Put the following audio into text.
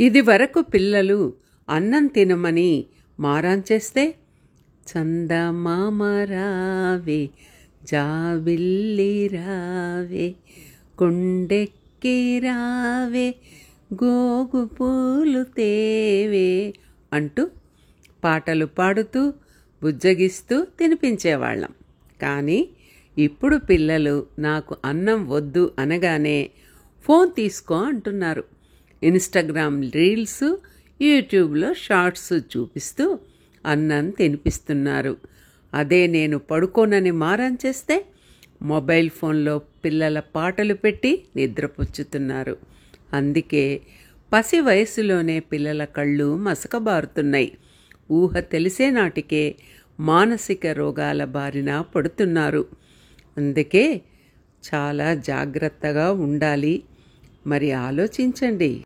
ఇది వరకు పిల్లలు అన్నం తినమని మారాం చేస్తే చందమామ రావే జాబిల్లి రావే కొండెక్కి రావే గోగు పూలు తేవే అంటూ పాటలు పాడుతూ బుజ్జగిస్తూ తినిపించేవాళ్ళం. కానీ ఇప్పుడు పిల్లలు నాకు అన్నం వద్దు అనగానే ఫోన్ తీసుకో అంటున్నారు. ఇన్స్టాగ్రామ్ రీల్స్, యూట్యూబ్లో షార్ట్స్ చూపిస్తూ అన్నం తినిపిస్తున్నారు. అదే నేను పడుకోనని మారం చేస్తే మొబైల్ ఫోన్లో పిల్లల పాటలు పెట్టి నిద్రపుచ్చుతున్నారు. అందుకే పసి వయసులోనే పిల్లల కళ్ళు మసకబారుతున్నాయి. ఊహ తెలిసే నాటికే మానసిక రోగాల బారిన పడుతున్నారు. అందుకే చాలా జాగ్రత్తగా ఉండాలి. మరి ఆలోచించండి.